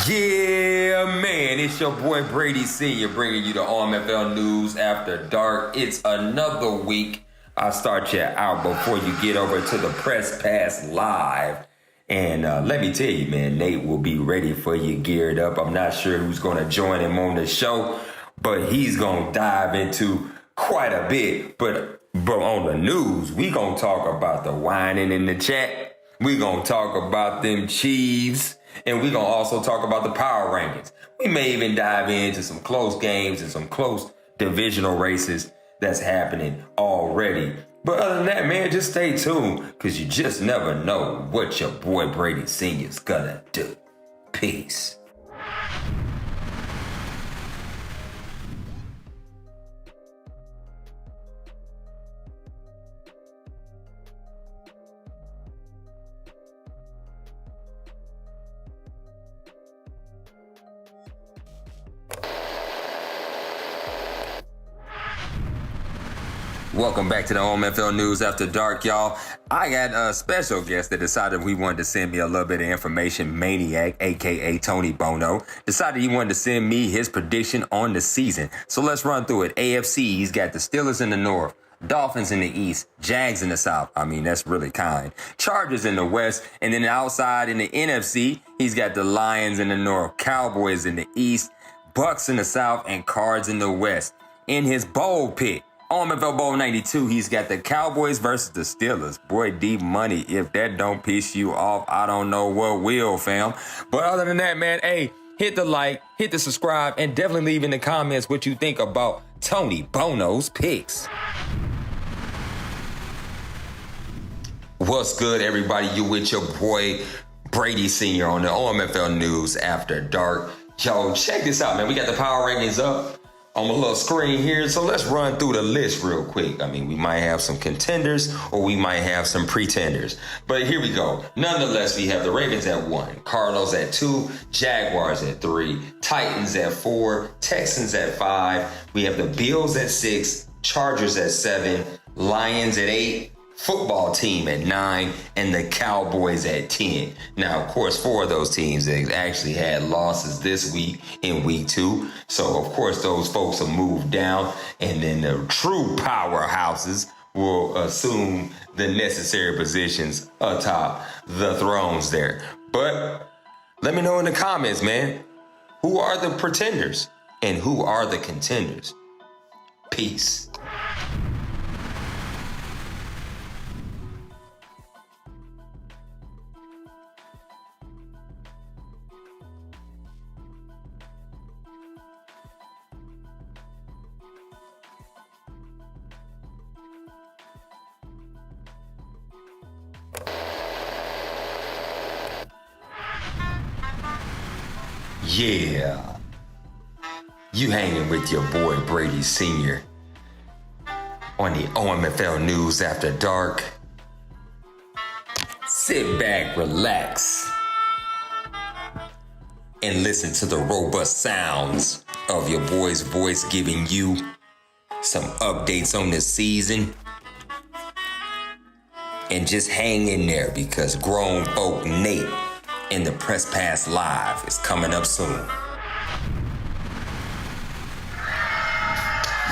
Yeah, man, it's your boy Brady Sr. bringing you the OMFL News After Dark. It's another week. I'll start you out before you get over to the Press Pass Live. And let me tell you, man, Nate will be ready for you geared up. I'm not sure who's going to join him on the show, but he's going to dive into quite a bit. But on the news, we going to talk about the whining in the chat. We going to talk about them Chiefs. And we're going to also talk about the power rankings. We may even dive into some close games and some close divisional races that's happening already. But other than that, man, just stay tuned because you just never know what your boy Brady Sr.'s gonna do. Peace. Welcome back to the OMFL News After Dark, y'all. I got a special guest that decided he wanted to send me a little bit of information. Maniac, a.k.a. Tony Bono, decided he wanted to send me his prediction on the season. So let's run through it. AFC, he's got the Steelers in the north, Dolphins in the east, Jags in the south. I mean, that's really kind. Chargers in the west, and then outside in the NFC, he's got the Lions in the north, Cowboys in the east, Bucks in the south, and Cards in the west. In his bowl pick, OMFL Bowl 92, he's got the Cowboys versus the Steelers. Boy, deep money. If that don't piss you off, I don't know what will, fam. But other than that, man, hey, hit the like, hit the subscribe, and definitely leave in the comments what you think about Tony Bono's picks. What's good, everybody? You with your boy Brady Sr. on the OMFL News After Dark. Yo, check this out, man. We got the power rankings up on my little screen here. So let's run through the list real quick. I mean, we might have some contenders or we might have some pretenders. But here we go. Nonetheless, we have the Ravens at 1, Cardinals at 2, Jaguars at 3, Titans at 4, Texans at 5. We have the Bills at 6, Chargers at 7, Lions at 8, football team at 9, and the Cowboys at 10. Now, of course, 4 of those teams they actually had losses this week in week 2. So, of course, those folks will move down, and then the true powerhouses will assume the necessary positions atop the thrones there. But let me know in the comments, man, who are the pretenders and who are the contenders? Peace. Yeah, you hanging with your boy Brady Sr. on the OMFL News After Dark. Sit back, relax, and listen to the robust sounds of your boy's voice giving you some updates on the season. And just hang in there because Grown Folk Nate in the Press Pass Live is coming up soon.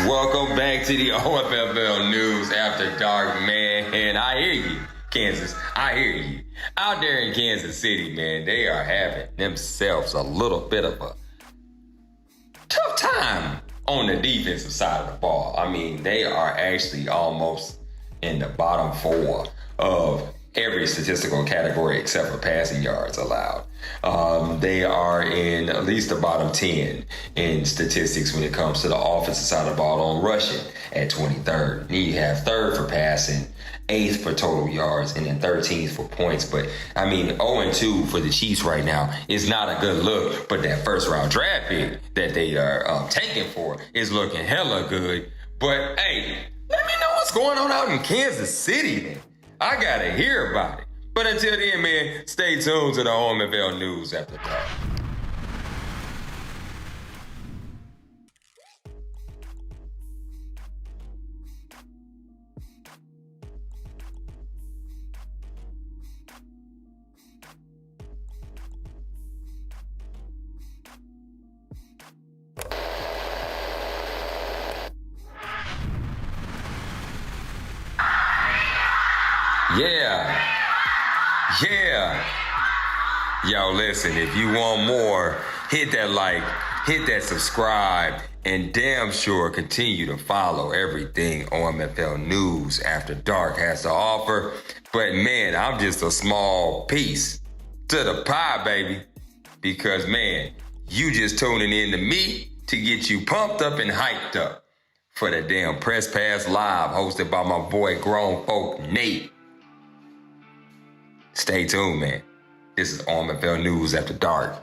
Welcome back to the OMFL News After Dark, man. And I hear you, Kansas. I hear you. Out there in Kansas City, man, they are having themselves a little bit of a tough time on the defensive side of the ball. I mean, they are actually almost in the bottom 4 of every statistical category except for passing yards allowed. They are in at least the bottom 10 in statistics when it comes to the offensive side of the ball on rushing at 23rd. Then you have 3rd for passing, 8th for total yards, and then 13th for points. But, I mean, 0-2 for the Chiefs right now is not a good look. But that first-round draft pick that they are taking for is looking hella good. But, hey, let me know what's going on out in Kansas City, man. I gotta hear about it. But until then, man, stay tuned to the OMFL News After Dark. Yeah. Yeah. Yo, listen, if you want more, hit that like, hit that subscribe, and damn sure continue to follow everything OMFL News After Dark has to offer. But man, I'm just a small piece to the pie, baby. Because man, you just tuning in to me to get you pumped up and hyped up for the damn Press Pass Live hosted by my boy Grown Folk Nate. Stay tuned, man. This is OMFL News After Dark.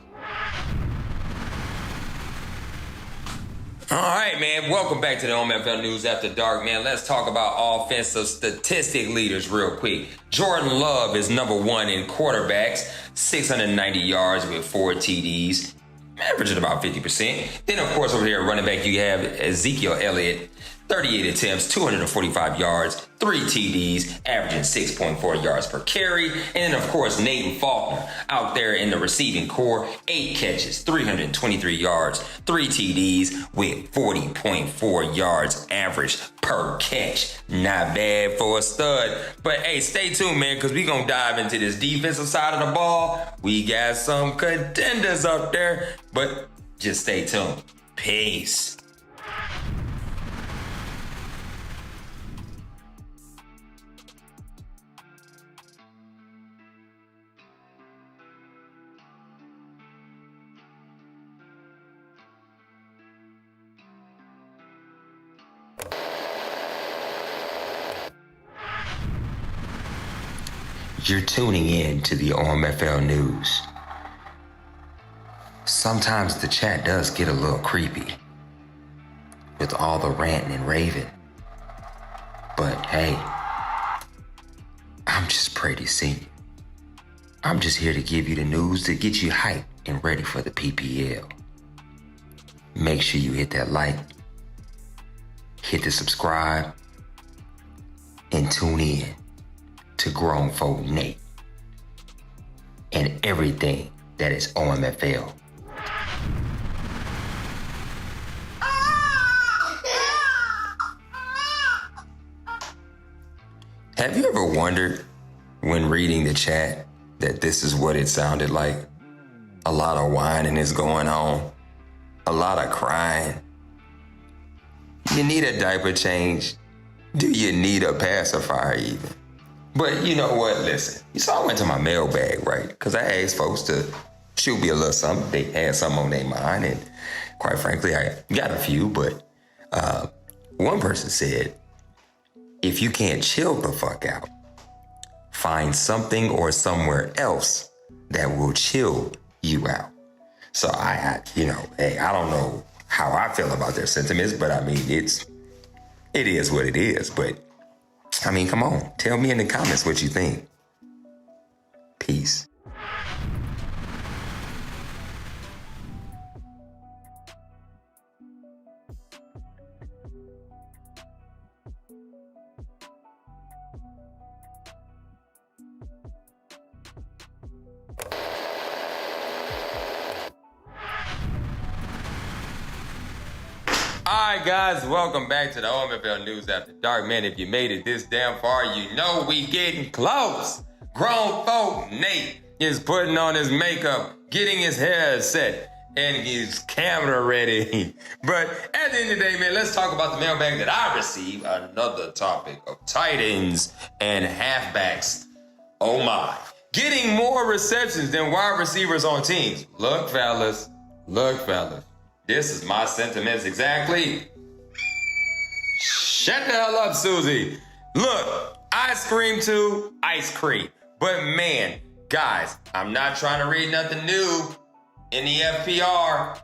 All right, man. Welcome back to the OMFL News After Dark, man. Let's talk about offensive statistic leaders real quick. Jordan Love is number one in quarterbacks, 690 yards with 4 TDs, averaging about 50%. Then, of course, over here at running back, you have Ezekiel Elliott, 38 attempts, 245 yards, 3 TDs, averaging 6.4 yards per carry. And then, of course, Nathan Faulkner out there in the receiving core, 8 catches, 323 yards, 3 TDs with 40.4 yards average per catch. Not bad for a stud. But hey, stay tuned, man, because we're going to dive into this defensive side of the ball. We got some contenders up there, but just stay tuned. Peace. You're tuning in to the OMFL News. Sometimes the chat does get a little creepy with all the ranting and raving. But hey, I'm just pretty senior. I'm just here to give you the news to get you hyped and ready for the PPL. Make sure you hit that like, hit the subscribe, and tune in to Grown Folk Nate and everything that is OMFL. Have you ever wondered when reading the chat that this is what it sounded like? A lot of whining is going on, a lot of crying. You need a diaper change. Do you need a pacifier even? But you know what? Listen, so I went to my mailbag, right? Because I asked folks to shoot me a little something. They had something on their mind, and quite frankly, I got a few. But one person said, if you can't chill the fuck out, find something or somewhere else that will chill you out. So I hey, I don't know how I feel about their sentiments, but I mean, it is what it is. But I mean, come on, tell me in the comments what you think. Peace. All right, guys, welcome back to the OMFL News After Dark. Man, if you made it this damn far, you know we getting close. Grown Folk Nate is putting on his makeup, getting his hair set, and his camera ready. But at the end of the day, man, let's talk about the mailbag that I received. Another topic of tight ends and halfbacks. Oh my. Getting more receptions than wide receivers on teams. Look, fellas. This is my sentiments exactly. Shut the hell up, Susie. Look, ice cream too, ice cream. But man, guys, I'm not trying to read nothing new in the FPR.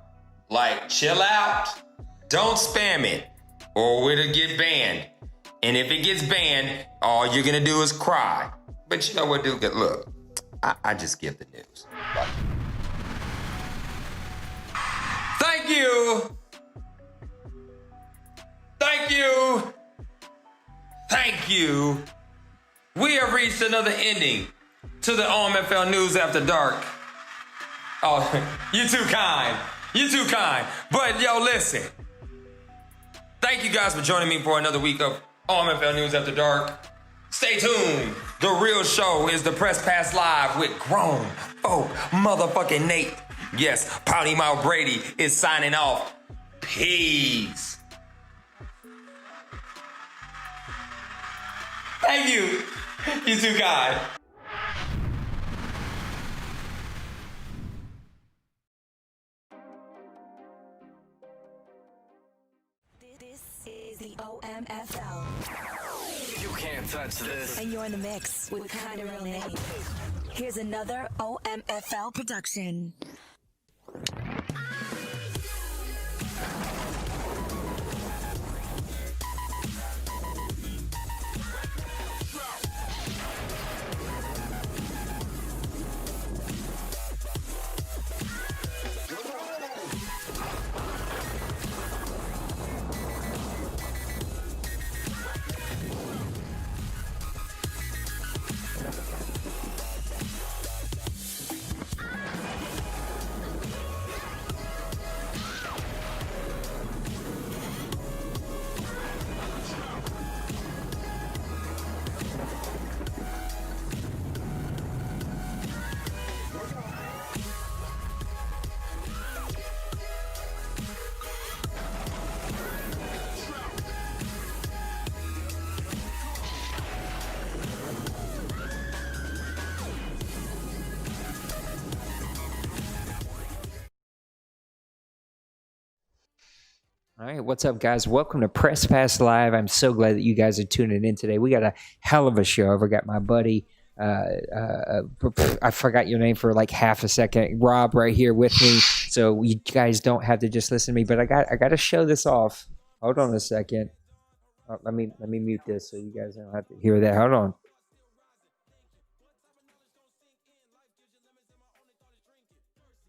Like, chill out. Don't spam it or it'll get banned. And if it gets banned, all you're gonna do is cry. But you know what, dude? Look, I just give the news. Bye. Thank you. We have reached another ending to the OMFL News After Dark. Oh, you're too kind. But yo, listen. Thank you guys for joining me for another week of OMFL News After Dark. Stay tuned The real show is the Press Pass Live with grown folk motherfucking Nate. Yes, Potty Mouth Brady is signing off. Peace. Thank you. You too kind. This is the OMFL. You can't touch this. And you're in the mix with Kinda Real Nate. Here's another OMFL production. All right, what's up, guys? Welcome to Press Pass Live. I'm so glad that you guys are tuning in today. We got a hell of a show. I've got my buddy, I forgot your name for like half a second, Rob, right here with me. So you guys don't have to just listen to me, but I got to show this off. Hold on a second. Let me mute this so you guys don't have to hear that. Hold on.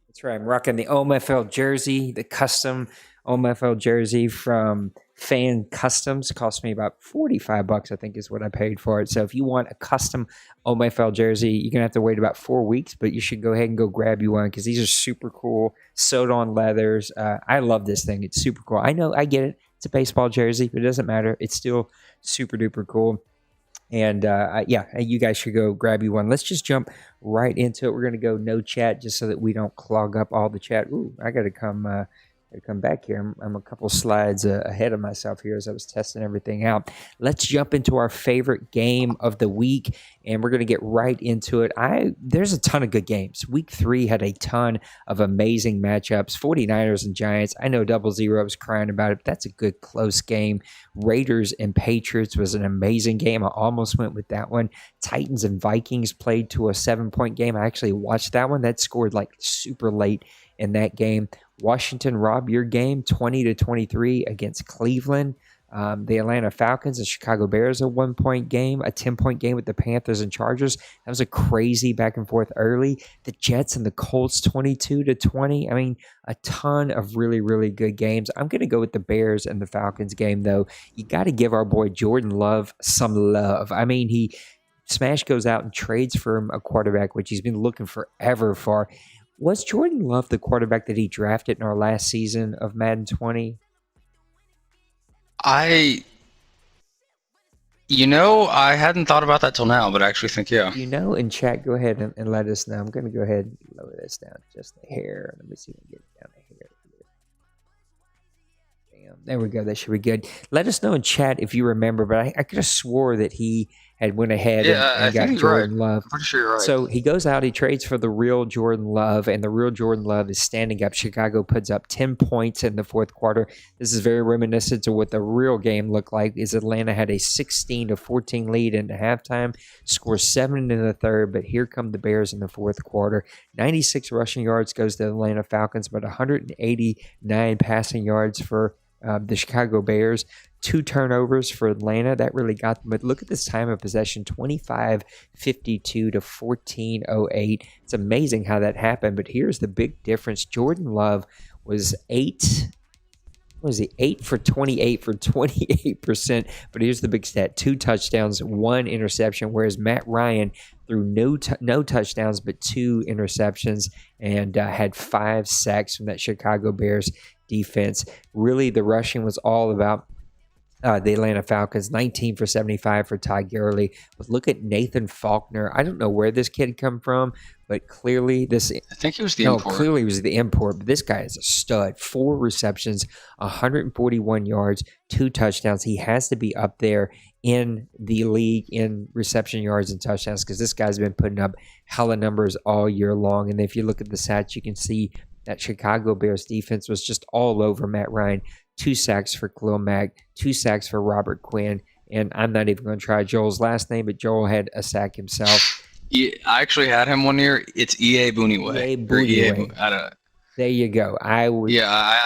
That's right. I'm rocking the OMFL jersey, the custom OMFL jersey from Fan Customs. Cost me about $45, I think is what I paid for it. So if you want a custom OMFL jersey, you're going to have to wait about 4 weeks, but you should go ahead and go grab you one because these are super cool, sewed on leathers. I love this thing. It's super cool. I know, I get it. It's a baseball jersey, but it doesn't matter. It's still super duper cool. And yeah, you guys should go grab you one. Let's just jump right into it. We're going to go no chat just so that we don't clog up all the chat. Ooh, I got to come back here. I'm a couple slides ahead of myself here as I was testing everything out. Let's jump into our favorite game of the week, and we're going to get right into it. There's a ton of good games. Week 3 had a ton of amazing matchups. 49ers and Giants. I know Double Zero was crying about it, but that's a good close game. Raiders and Patriots was an amazing game. I almost went with that one. Titans and Vikings played to a 7-point game. I actually watched that one. That scored like super late in that game. Washington robbed your game 20-23 against Cleveland. The Atlanta Falcons and Chicago Bears, a 1-point game, a 10-point game with the Panthers and Chargers. That was a crazy back and forth early. The Jets and the Colts 22-20. I mean, a ton of really, really good games. I'm going to go with the Bears and the Falcons game, though. You got to give our boy Jordan Love some love. I mean, Smash goes out and trades for him a quarterback, which he's been looking forever for. Was Jordan Love the quarterback that he drafted in our last season of Madden 20? I hadn't thought about that till now, but I actually think, yeah. In chat, go ahead and let us know. I'm going to go ahead and lower this down just a hair. Let me see if I can get it down a hair. Bam. There we go. That should be good. Let us know in chat if you remember, but I could have swore that he had went ahead and got Jordan Love. I'm pretty sure you're right. So he goes out, he trades for the real Jordan Love, and the real Jordan Love is standing up. Chicago puts up 10 points in the fourth quarter. This is very reminiscent to what the real game looked like. Is Atlanta had a 16-14 lead into halftime, scores 7 in the third, but here come the Bears in the fourth quarter. 96 rushing yards goes to the Atlanta Falcons, but 189 passing yards for the Chicago Bears. 2 turnovers for Atlanta. That really got them. But look at this time of possession, 25-52 to 14-08. It's amazing how that happened. But here's the big difference. Jordan Love was 8 for 28 for 28%. But here's the big stat. 2 touchdowns, 1 interception, whereas Matt Ryan threw no touchdowns but 2 interceptions and had 5 sacks from that Chicago Bears defense. Really, the rushing was all about the Atlanta Falcons, 19 for 75 for Ty Gurley. But look at Nathan Faulkner. I don't know where this kid come from, but clearly I think it was the import. clearly it was the import. But this guy is a stud. 4 receptions, 141 yards, 2 touchdowns. He has to be up there in the league in reception yards and touchdowns because this guy's been putting up hella numbers all year long. And if you look at the stats, you can see that Chicago Bears defense was just all over Matt Ryan. 2 sacks for Khalil Mack, 2 sacks for Robert Quinn, and I'm not even going to try Joel's last name, but Joel had a sack himself. Yeah, I actually had him one year. It's E.A. Booneyway. There you go. I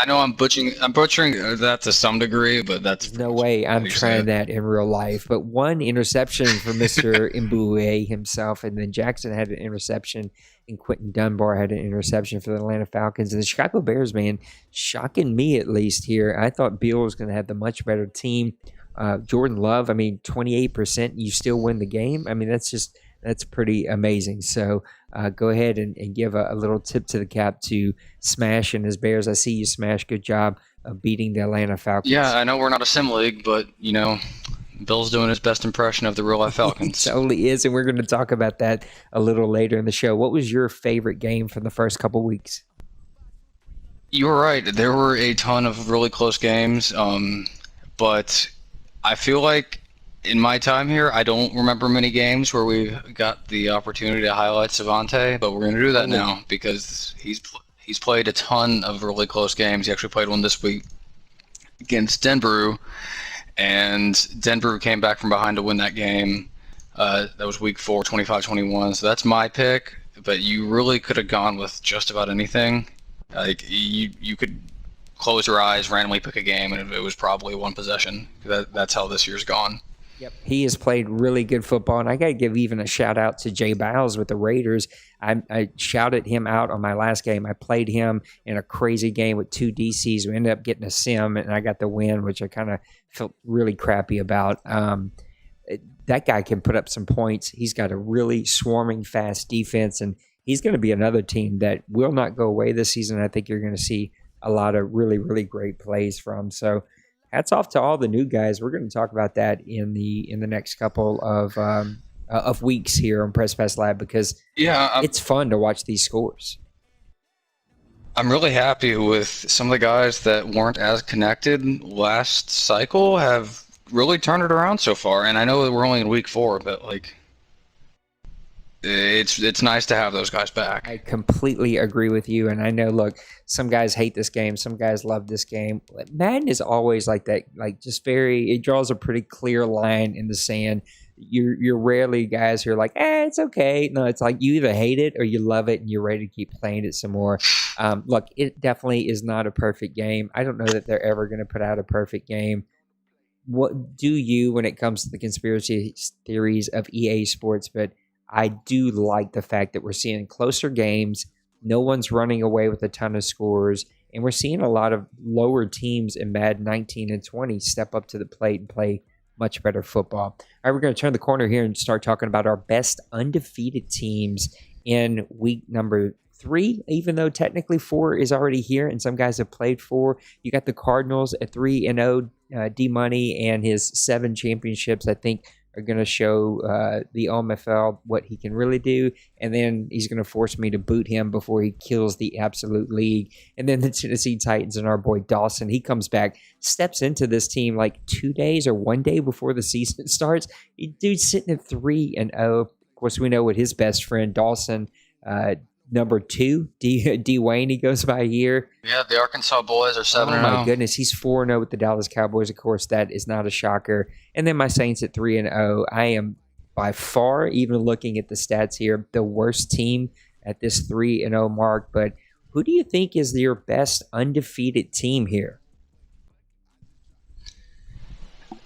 know I'm butchering that to some degree, but that's no way I'm trying that in real life. But 1 interception for Mr. Mbue himself, and then Jackson had an interception, and Quentin Dunbar had an interception for the Atlanta Falcons. And the Chicago Bears, man, shocking me at least here. I thought Bill was going to have the much better team. Jordan Love, 28%, you still win the game. That's pretty amazing. So go ahead and give a little tip to the cap to Smash and his Bears. I see you, Smash. Good job of beating the Atlanta Falcons. Yeah, I know we're not a sim league, but, Bill's doing his best impression of the real life Falcons. It totally is, and we're going to talk about that a little later in the show. What was your favorite game from the first couple weeks? You were right. There were a ton of really close games, but I feel like in my time here, I don't remember many games where we got the opportunity to highlight Savante, but we're going to do that now because he's played a ton of really close games. He actually played one this week against Denver, and Denver came back from behind to win that game. That was week 4, 25-21. So that's my pick, but you really could have gone with just about anything. Like you could close your eyes, randomly pick a game, and it was probably one possession. That's how this year's gone. Yep. He has played really good football, and I got to give even a shout-out to Jay Biles with the Raiders. I shouted him out on my last game. I played him in a crazy game with 2 DCs. We ended up getting a sim, and I got the win, which I kind of felt really crappy about. That guy can put up some points. He's got a really swarming, fast defense, and he's going to be another team that will not go away this season. I think you're going to see a lot of really, really great plays from. So hats off to all the new guys. We're going to talk about that in the next couple of weeks here on Press Pass Live because it's fun to watch these scores. I'm really happy with some of the guys that weren't as connected last cycle have really turned it around so far. And I know that we're only in week 4, but it's nice to have those guys back. I completely agree with you. And I know, look, some guys hate this game. Some guys love this game. Madden is always like that, it draws a pretty clear line in the sand. You're rarely guys who are like, it's okay. No, it's like you either hate it or you love it and you're ready to keep playing it some more. Look, it definitely is not a perfect game. I don't know that they're ever going to put out a perfect game. What do you when it comes to the conspiracy theories of EA Sports? But I do like the fact that we're seeing closer games. No one's running away with a ton of scores. And we're seeing a lot of lower teams in Madden 19 and 20 step up to the plate and play much better football. All right, we're going to turn the corner here and start talking about our best undefeated teams in week number 3, even though technically 4 is already here and some guys have played 4. You got the Cardinals at 3-0. D-Money and his 7 championships, I think, are going to show the OMFL what he can really do. And then he's going to force me to boot him before he kills the absolute league. And then the Tennessee Titans and our boy Dawson, he comes back, steps into this team like 2 days or 1 day before the season starts. Dude's sitting at 3-0. Of course, we know what his best friend Dawson, number 2, Dwayne, he goes by here. Yeah, the Arkansas boys are 7-0. Oh my goodness, he's 4-0 with the Dallas Cowboys. Of course, that is not a shocker. And then my Saints at 3-0. I am by far, even looking at the stats here, the worst team at this 3-0 mark. But who do you think is your best undefeated team here?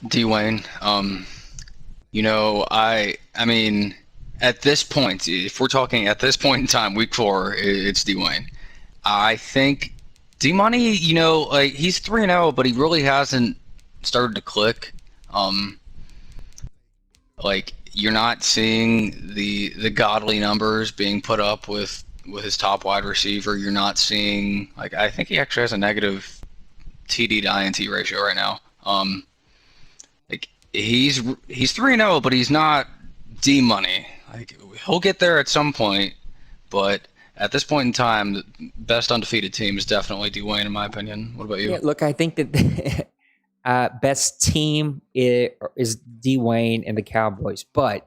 Dwayne. I mean, at this point, if we're talking at this point in time, week 4, it's Dwayne. I think D-Money, he's 3-0, but he really hasn't started to click. You're not seeing the godly numbers being put up with his top wide receiver. You're not seeing, I think he actually has a negative TD to INT ratio right now. he's 3-0, but he's not D money. Like he'll get there at some point, but at this point in time, the best undefeated team is definitely Dwayne, in my opinion. What about you? Yeah, look, I think that best team is Dwayne and the Cowboys, but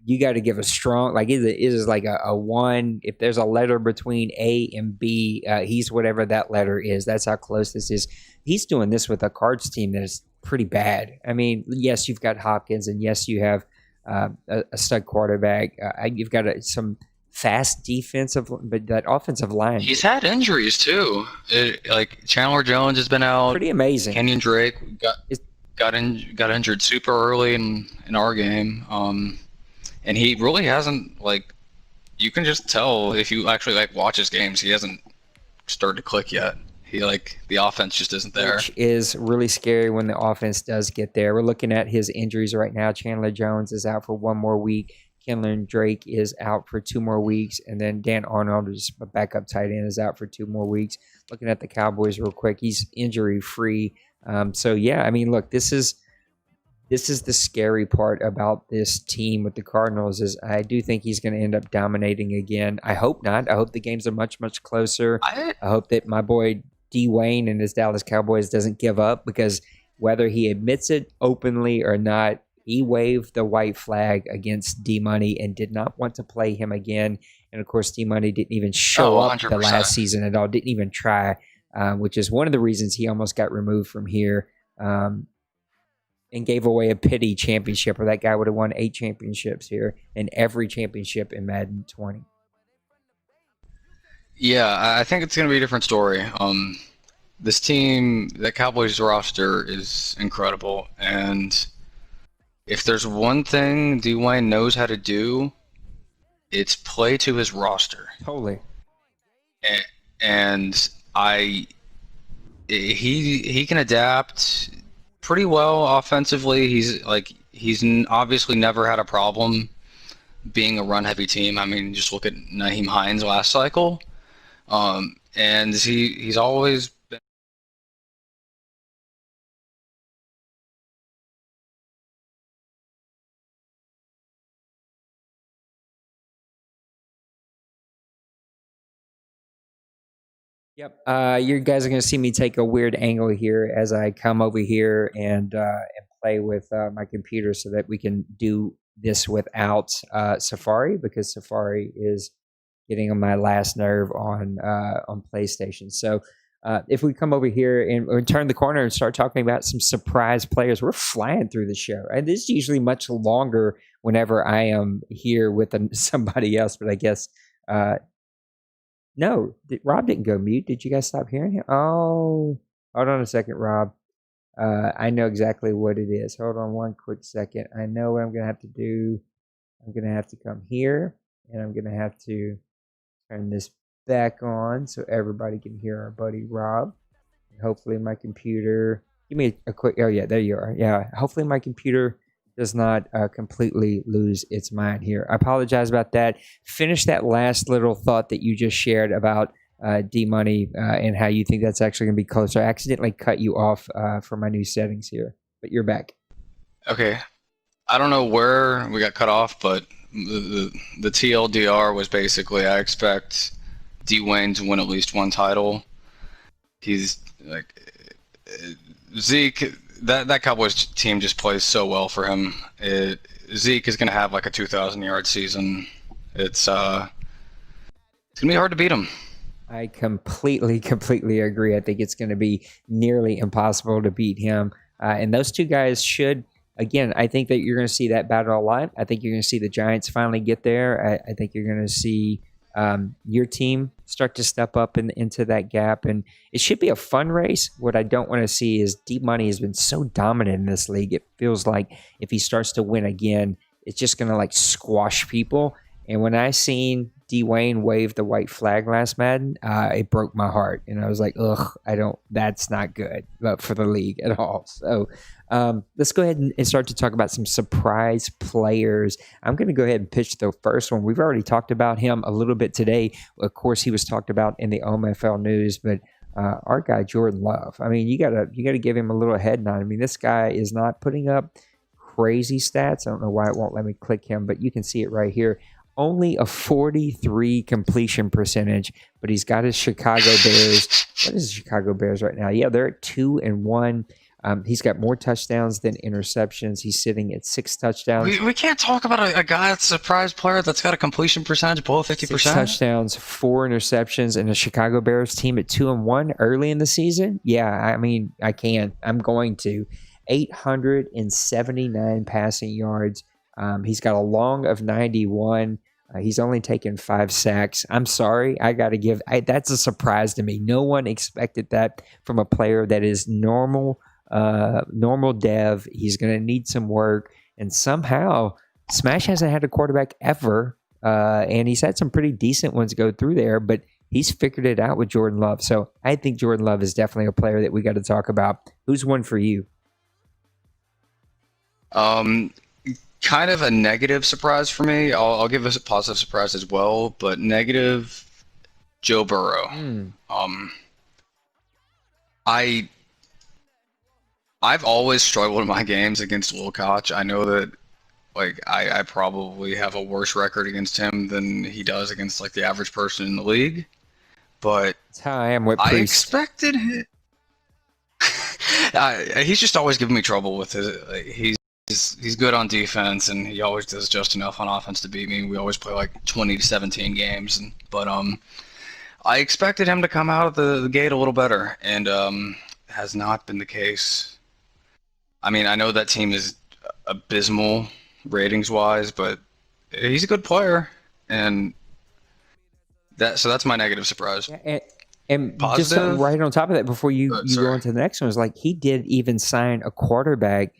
you got to give a strong, like, it is like a one. If there's a letter between A and B, he's whatever that letter is. That's how close this is. He's doing this with a Cards team that is pretty bad. I mean, yes, you've got Hopkins, and yes, you have a stud quarterback. You've got some fast defensive, but that offensive line. He's had injuries too. Like Chandler Jones has been out. Pretty amazing. Kenyon Drake got injured super early in our game. And he really hasn't, like, you can just tell if you actually like watch his games, he hasn't started to click yet. He the offense just isn't there. Which is really scary when the offense does get there. We're looking at his injuries right now. Chandler Jones is out for 1 more week. Kenyon Drake is out for 2 more weeks. And then Dan Arnold, is a backup tight end, is out for 2 more weeks. Looking at the Cowboys real quick, he's injury free. So yeah, I mean, look, this is the scary part about this team with the Cardinals is I do think he's going to end up dominating again. I hope not. I hope the games are much, much closer. I hope that my boy Dwayne and his Dallas Cowboys doesn't give up, because whether he admits it openly or not, he waved the white flag against D-Money and did not want to play him again. And, of course, D-Money didn't even show up the last season at all, didn't even try, which is one of the reasons he almost got removed from here. And gave away a pity championship, or that guy would have won 8 championships here and every championship in Madden 20. Yeah, I think it's going to be a different story. This team, the Cowboys roster is incredible, and if there's one thing Dwayne knows how to do, it's play to his roster. Totally. And he can adapt pretty well offensively. He's obviously never had a problem being a run-heavy team. I mean, just look at Naheem Hines last cycle, and he's always been. Yep. You guys are going to see me take a weird angle here as I come over here and play with my computer so that we can do this without Safari, because Safari is getting on my last nerve on PlayStation. So if we come over here and turn the corner and start talking about some surprise players, we're flying through the show. And this is usually much longer whenever I am here with somebody else, but I guess no, Rob didn't go mute. Did you guys stop hearing him? Oh, hold on a second, Rob. I know exactly what it is. Hold on one quick second. I know what I'm going to have to do. I'm going to have to come here, and I'm going to have to turn this back on so everybody can hear our buddy Rob. And hopefully my computer, give me a quick, oh yeah, there you are. Yeah, hopefully my computer does not completely lose its mind here. I apologize about that. Finish that last little thought that you just shared about D-Money and how you think that's actually going to be closer. I accidentally cut you off for my new settings here, but you're back. Okay. I don't know where we got cut off, but the TLDR was basically I expect Dwayne to win at least one title. He's like Zeke. That Cowboys team just plays so well for him. Zeke is going to have like a 2,000-yard season. It's going to be hard to beat him. I completely agree. I think it's going to be nearly impossible to beat him. And those two guys should, again, I think that you're going to see that battle a lot. I think you're going to see the Giants finally get there. I think you're going to see your team start to step up into that gap, and it should be a fun race. What I don't want to see is D-Money has been so dominant in this league. It feels like if he starts to win again, it's just going to like squash people. And when I seen Dwayne wave the white flag last Madden, it broke my heart. And I was like, ugh, that's not good for the league at all. So let's go ahead and start to talk about some surprise players. I'm going to go ahead and pitch the first one. We've already talked about him a little bit today. Of course, he was talked about in the OMFL news, but our guy, Jordan Love. I mean, you gotta give him a little head nod. I mean, this guy is not putting up crazy stats. I don't know why it won't let me click him, but you can see it right here. Only a 43 completion percentage, but he's got his Chicago Bears. What is the Chicago Bears right now? Yeah, they're at 2-1. He's got more touchdowns than interceptions. He's sitting at 6 touchdowns. We can't talk about a guy that's a surprise player that's got a completion percentage below 50%. 6 touchdowns, 4 interceptions, and the Chicago Bears team at 2-1 early in the season. Yeah, I mean, I can. I'm going to. 879 passing yards. He's got a long of 91. He's only taken 5 sacks. I'm sorry. I got to give that's a surprise to me. No one expected that from a player that is normal dev. He's going to need some work. And somehow, Smash hasn't had a quarterback ever. And he's had some pretty decent ones go through there, but he's figured it out with Jordan Love. So I think Jordan Love is definitely a player that we got to talk about. Who's one for you? Kind of a negative surprise for me. I'll give us a positive surprise as well, but negative, Joe Burrow. I've always struggled in my games against Will Koch. I know that I probably have a worse record against him than he does against the average person in the league. But that's how I am with I Priest. expected it. He's just always giving me trouble with his. He's good on defense, and he always does just enough on offense to beat me. We always play 20-17 games, but I expected him to come out of the gate a little better, and has not been the case. I mean, I know that team is abysmal ratings-wise, but he's a good player, and that's my negative surprise. Yeah, and Positive, just right on top of that, before you go on to the next one, is he did even sign a quarterback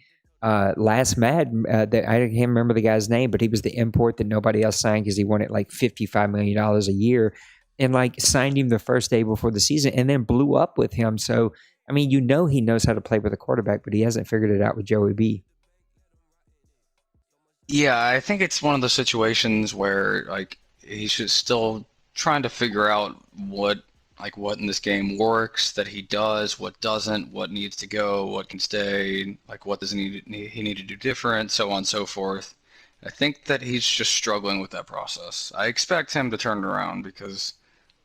last Madden. That I can't remember the guy's name, but he was the import that nobody else signed because he wanted $55 million a year, and signed him the first day before the season, and then blew up with him. So I mean, he knows how to play with a quarterback, but he hasn't figured it out with Joey B. Yeah, I think it's one of those situations where he's just still trying to figure out what in this game works, that he does, what doesn't, what needs to go, what can stay, what does he need to do different, so on and so forth. I think that he's just struggling with that process. I expect him to turn it around because,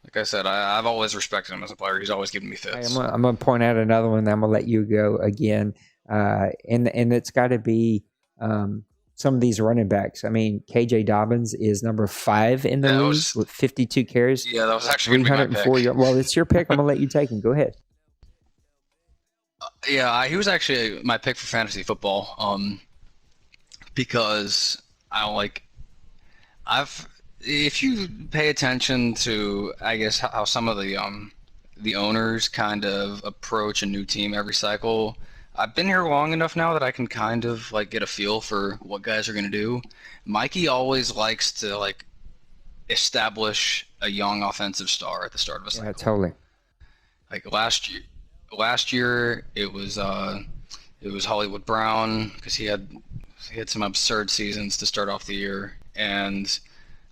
like I said, I've always respected him as a player. He's always given me fits. I'm going to point out another one, then I'm going to let you go again. And it's got to be some of these running backs. I mean, KJ Dobbins is number 5 in the league with 52 carries. Yeah, that was actually going to be my pick. Well, it's your pick. I'm going to let you take him. Go ahead. Yeah, he was actually my pick for fantasy football because if you pay attention to, I guess, how some of the owners kind of approach a new team every cycle, I've been here long enough now that I can kind of get a feel for what guys are going to do. Mikey always likes to establish a young offensive star at the start of a cycle. Yeah, totally. Last year it was Hollywood Brown because he had some absurd seasons to start off the year, and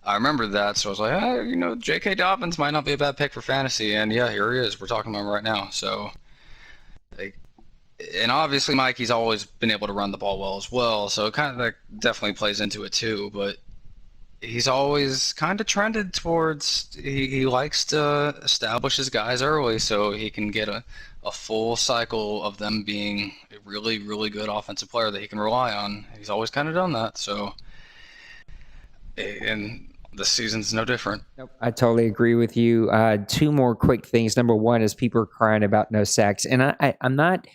I remember that, so I was like, J.K. Dobbins might not be a bad pick for fantasy, and yeah, here he is. We're talking about him right now. So, and obviously Mikey's always been able to run the ball well as well, so it kind of definitely plays into it too. But he's always kind of trended towards he likes to establish his guys early so he can get a full cycle of them being a really, really good offensive player that he can rely on. He's always kind of done that. So, and this season's no different. Nope, I totally agree with you. 2 more quick things. Number 1 is people are crying about no sacks, and I'm not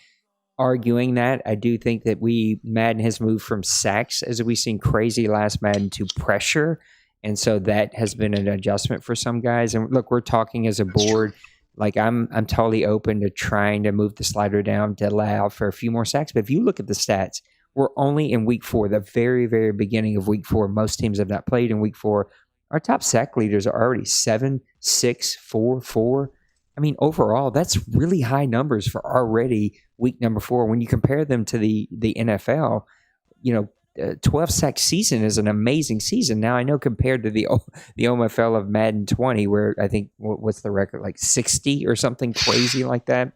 arguing that. I do think that Madden has moved from sacks, as we've seen crazy last Madden, to pressure, and so that has been an adjustment for some guys. And look, we're talking as a board. I'm totally open to trying to move the slider down to allow for a few more sacks. But if you look at the stats, we're only in week 4, the very, very beginning of week 4. Most teams have not played in week 4. Our top sack leaders are already 7, 6, 4, 4. I mean, overall, that's really high numbers for already week number 4. When you compare them to the NFL, 12 sack season is an amazing season. Now, I know compared to the OMFL of Madden 20, where I think, what's the record, 60 or something crazy like that?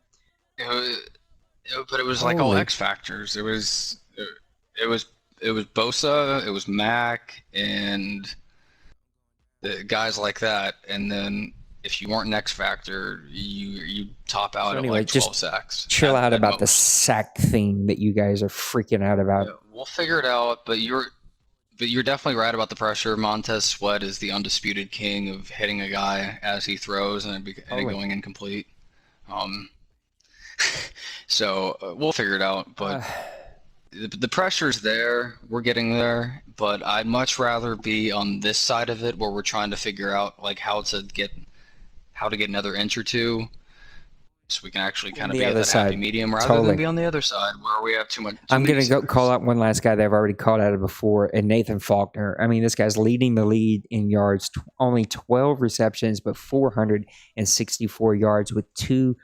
But it was all X factors. It was Bosa, it was Mac, and the guys like that. And then if you weren't an X factor, you top out So anyway, at like 12 just sacks. chill out at about the most. sack thing that you guys are freaking out about. Yeah, we'll figure it out. But you're definitely right about the pressure. Montez Sweat is the undisputed king of hitting a guy as he throws and it going incomplete. So we'll figure it out. But the pressure's there. We're getting there. But I'd much rather be on this side of it where we're trying to figure out like how to get another inch or two, so we can actually kind of the be at other that happy side. medium rather Totally. than be on the other side where we have too much. I'm going to go call out one last guy that I've already called out of before, and Nathan Faulkner. I mean, this guy's leading the lead in yards, only 12 receptions, but 464 yards with two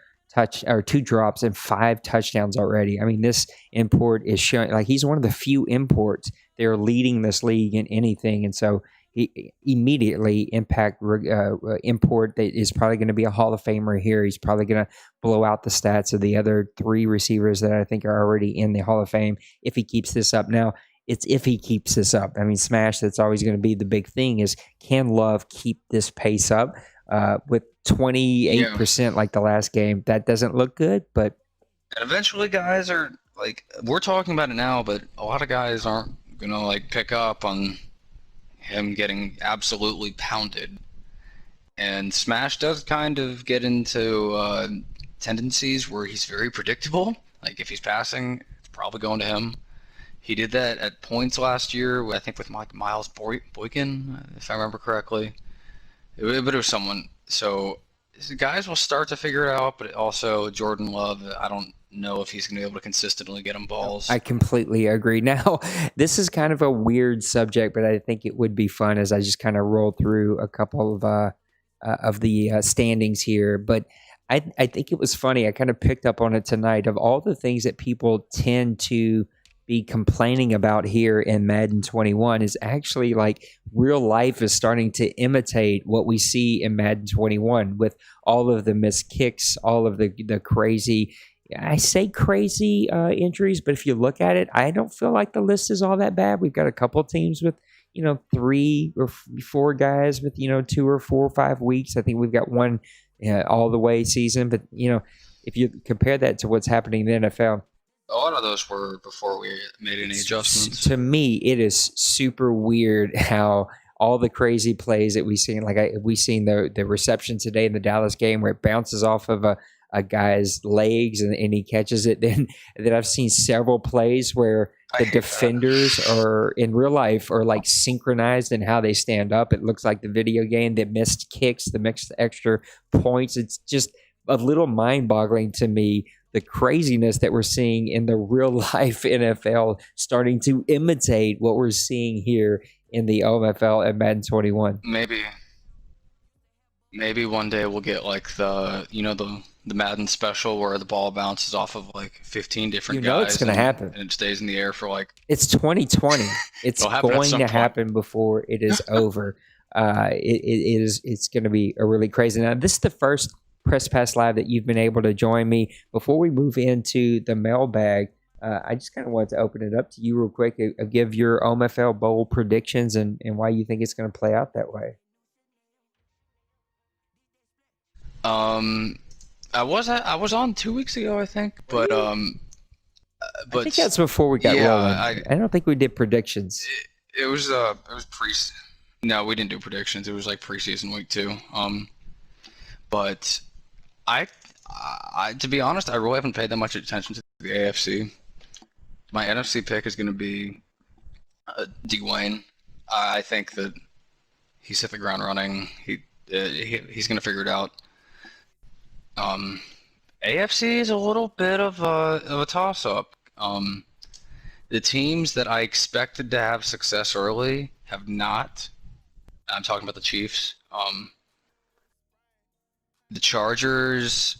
drops and 5 touchdowns already. I mean, this import is showing like he's one of the few imports that are leading this league in anything, and so he immediately import that is probably going to be a Hall of Famer here. He's probably going to blow out the stats of the other 3 receivers that I think are already in the Hall of Fame if he keeps this up. Now, it's if he keeps this up. I mean, Smash, that's always going to be the big thing is can Love keep this pace up with 28% like the last game? That doesn't look good, but and eventually guys are like, we're talking about it now, but a lot of guys aren't going to like pick up on him getting absolutely pounded. And Smash does kind of get into tendencies where he's very predictable. Like if he's passing, it's probably going to him. He did that at points last year, I think with Miles Boykin, if I remember correctly. But it was someone. So guys will start to figure it out, but also Jordan Love, I don't know if he's going to be able to consistently get him balls. I completely agree. Now, this is kind of a weird subject, but I think it would be fun as I just kind of roll through a couple of the standings here. But I think it was funny. I kind of picked up on it tonight. Of all the things that people tend to be complaining about here in Madden 21 is actually like real life is starting to imitate what we see in Madden 21 with all of the missed kicks, all of the crazy, I say crazy injuries, but if you look at it, I don't feel like the list is all that bad. We've got a couple teams with 3 or 4 guys with 2 or 4 or 5 weeks. I think we've got one all the way season, but if you compare that to what's happening in the NFL, a lot of those were before we made any adjustments. To me, it is super weird how all the crazy plays that we've seen, like we seen the reception today in the Dallas game where it bounces off of a guy's legs and he catches it. Then I've seen several plays where the defenders are in real life are like synchronized in how they stand up. It looks like the video game, the missed kicks, the mixed extra points. It's just a little mind-boggling to me, the craziness that we're seeing in the real life NFL starting to imitate what we're seeing here in the OMFL and Madden 21. Maybe one day we'll get like the Madden special where the ball bounces off of like 15 different guys. It's going to happen. And it stays in the air for like... It's 2020. It's going to happen before it is over. It's going to be a really crazy. Now, this is the first Press Pass Live that you've been able to join me. Before we move into the mailbag, I just kind of wanted to open it up to you real quick. Give your OMFL Bowl predictions and why you think it's going to play out that way. I was on 2 weeks ago, I think, but I think that's before we got rolling. I don't think we did predictions. It was No, we didn't do predictions. It was like preseason week 2. But I to be honest, I really haven't paid that much attention to the AFC. My NFC pick is going to be Dwayne. I think that he's hit the ground running. He's going to figure it out. AFC is a little bit of a toss-up. The teams that I expected to have success early have not. I'm talking about the Chiefs. The Chargers,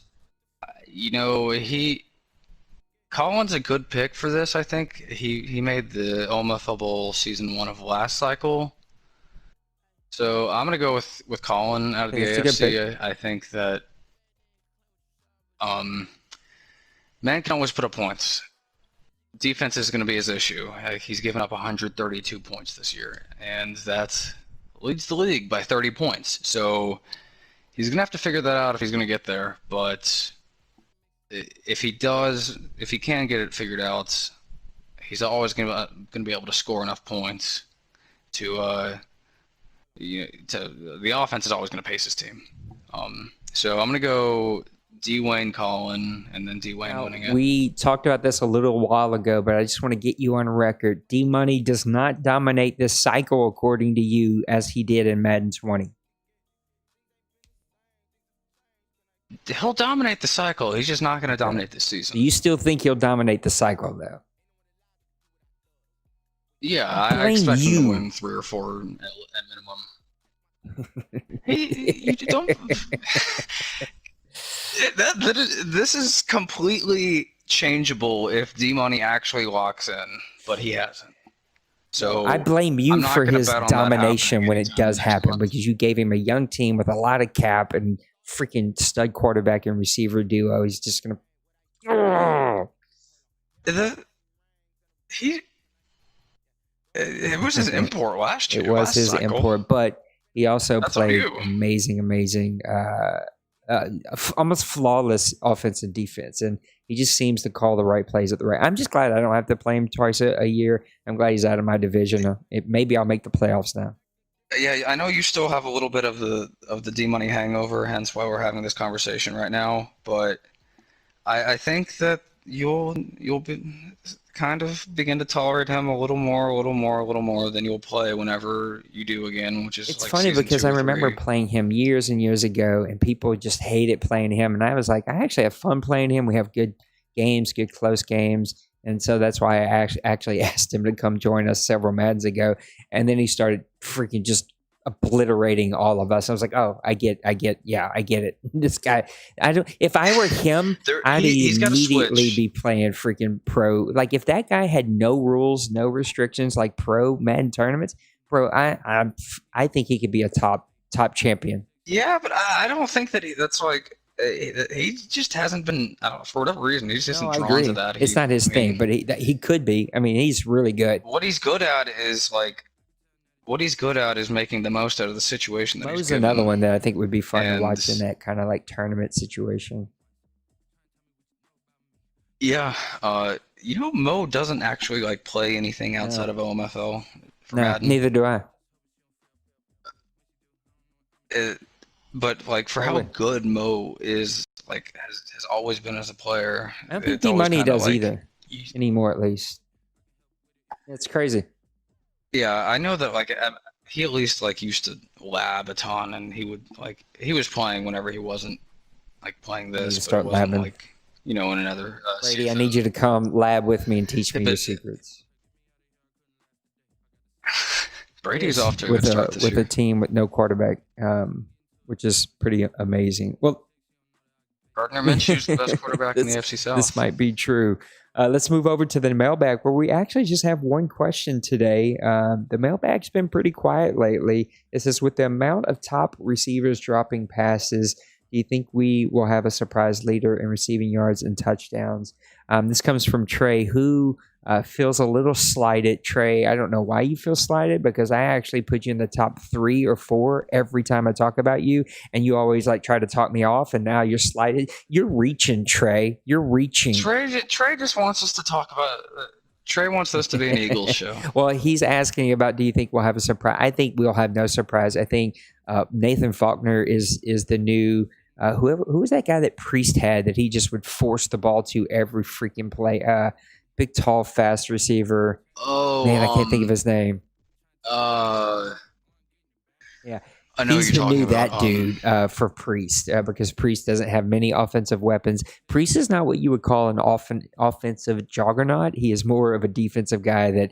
Colin's a good pick for this, I think. He made the OMFL Bowl season 1 of last cycle. So I'm going to go with Colin out of the AFC. I think that man can always put up points. defense is going to be his issue. He's given up 132 points this year, and that leads the league by 30 points. So he's going to have to figure that out if he's going to get there. But if he can get it figured out, he's always going to be able to score enough points to the offense is always going to pace his team. So I'm going to go D-Wayne Collin and then D-Wayne winning it. We talked about this a little while ago, but I just want to get you on record. D-Money does not dominate this cycle according to you as he did in Madden 20. He'll dominate the cycle. He's just not going to dominate this season. Do you still think he'll dominate the cycle, though? Yeah, I expect him to win 3 or 4 at minimum. You don't. This is completely changeable if D-Money actually locks in, but he hasn't. So I blame you for his domination when it does happen because you gave him a young team with a lot of cap and freaking stud quarterback and receiver duo. He's just gonna. It was his import last year. It was his import, but he also played amazing, almost flawless offense and defense, and he just seems to call the right plays at the right. I'm just glad I don't have to play him twice a year. I'm glad he's out of my division. Maybe I'll make the playoffs now. Yeah, I know you still have a little bit of the D-Money hangover, hence why we're having this conversation right now. But I think that you'll kind of begin to tolerate him a little more than you'll play whenever you do again, which is it's like funny because I remember playing him years and years ago, and people just hated playing him, and I was like, I actually have fun playing him. We have good games, good close games, and so that's why I actually asked him to come join us several Maddens ago, and then he started freaking just obliterating all of us. I was like, oh, I get it. This guy, if I were him, I'd immediately be playing freaking pro. Like if that guy had no rules, no restrictions, like pro Madden tournaments, bro, I think he could be a top champion. Yeah, but I don't think that that's like he just hasn't been. I don't know, for whatever reason, he's just isn't drawn to that. It's not his thing, but he could be. I mean, he's really good. What he's good at is making the most out of the situation that he's given. Another one that I think would be fun to watch in that kind of like tournament situation. Yeah, Mo doesn't actually like play anything outside of OMFL. No, Madden. Neither do I. But like for how good Mo is, like has always been as a player. I don't think D-Money does either anymore, at least. It's crazy. Yeah, I know that like he at least like used to lab a ton, and he was playing whenever he wasn't like playing this. Start labbing, like in another. Brady, I need you to come lab with me and teach me your secrets. Brady's off to a good start this year. With a team with no quarterback, which is pretty amazing. Well, Gardner Minshew's the best quarterback in the FC South. This might be true. Let's move over to the mailbag, where we actually just have one question today. The mailbag's been pretty quiet lately. It says, with the amount of top receivers dropping passes, do you think we will have a surprise leader in receiving yards and touchdowns? This comes from Trey, who feels a little slighted. Trey, I don't know why you feel slighted, because I actually put you in the top 3 or 4 every time I talk about you, and you always like try to talk me off, and now you're slighted. You're reaching, Trey. You're reaching. Trey just wants us to talk about. Trey wants this to be an Eagles show. Well, he's asking about, do you think we'll have a surprise? I think we'll have no surprise. I think Nathan Faulkner is the new. Who was that guy that Priest had that he just would force the ball to every freaking play? Big, tall, fast receiver. Oh, man, I can't think of his name. Yeah, I know he's the new that dude for Priest because Priest doesn't have many offensive weapons. Priest is not what you would call an offensive juggernaut. He is more of a defensive guy that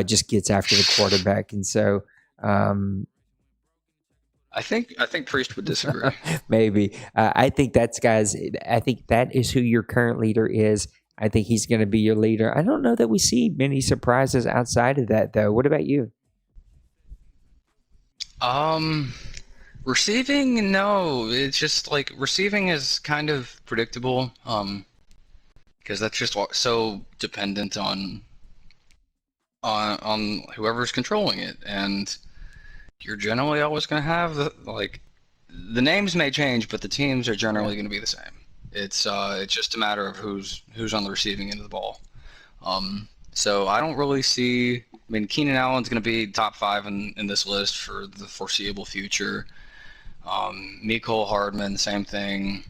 just gets after the quarterback, and so. I think Priest would disagree. Maybe. I think I think that is who your current leader is. I think he's going to be your leader. I don't know that we see many surprises outside of that, though. What about you? Receiving, no. It's just like receiving is kind of predictable. because that's just so dependent on whoever's controlling it, and you're generally always going to have the names may change, but the teams are generally going to be the same. It's just a matter of who's on the receiving end of the ball. So I don't really see. I mean, Keenan Allen's going to be top 5 in this list for the foreseeable future. Mecole Hardman, same thing.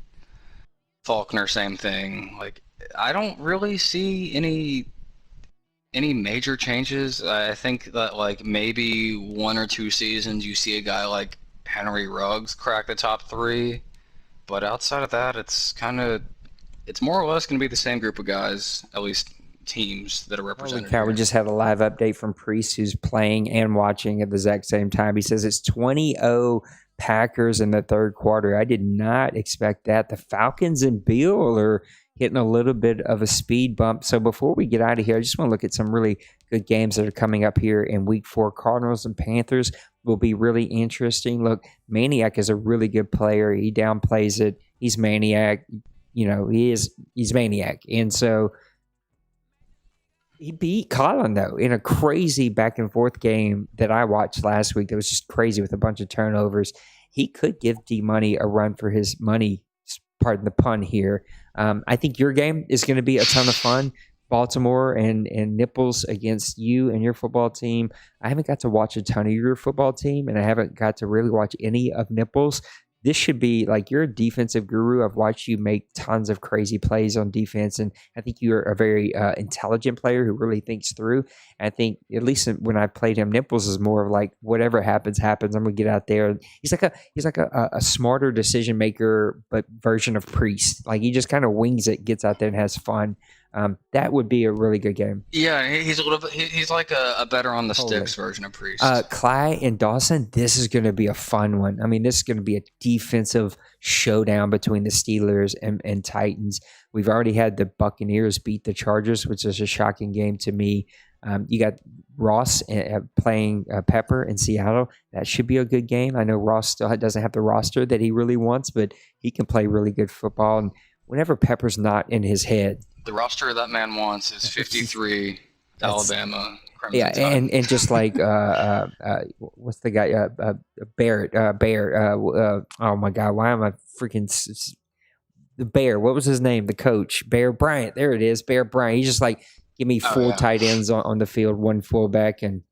Faulkner, same thing. Like, I don't really see any major changes. I think that like maybe 1 or 2 seasons you see a guy like Henry Ruggs crack the top 3, but outside of that, it's more or less going to be the same group of guys, at least teams that are represented. Holy cow, we just had a live update from Priest, who's playing and watching at the exact same time. He says it's 20-0 Packers in the third quarter. I did not expect that. The Falcons and Bill are hitting a little bit of a speed bump. So before we get out of here, I just want to look at some really good games that are coming up here in Week 4. Cardinals and Panthers will be really interesting. Look, Maniac is a really good player. He downplays it. He's Maniac. You know, he's Maniac. And so he beat Colin, though, in a crazy back-and-forth game that I watched last week that was just crazy with a bunch of turnovers. He could give D-Money a run for his money, pardon the pun here. I think your game is going to be a ton of fun. Baltimore and Nipples against you and your football team. I haven't got to watch a ton of your football team, and I haven't got to really watch any of Nipples. This should be like, you're a defensive guru. I've watched you make tons of crazy plays on defense, and I think you're a very intelligent player who really thinks through. I think, at least when I played him, Nipples is more of like, whatever happens. I'm gonna get out there. He's like a smarter decision maker, but version of Priest. Like, he just kind of wings it, gets out there and has fun. That would be a really good game. Yeah, he's a little bit. He's like a better on the sticks version of Priest. Clyde and Dawson, this is going to be a fun one. I mean, this is going to be a defensive showdown between the Steelers and Titans. We've already had the Buccaneers beat the Chargers, which is a shocking game to me. You got Ross playing Pepper in Seattle. That should be a good game. I know Ross still doesn't have the roster that he really wants, but he can play really good football. And whenever Pepper's not in his head, the roster that man wants is 53 Alabama. Yeah, and just like what's the guy? Barrett. Oh my God, why am I freaking the Bear? What was his name? The coach, Bear Bryant. There it is, Bear Bryant. He's just like, give me 4 tight ends on the field, 1 fullback, and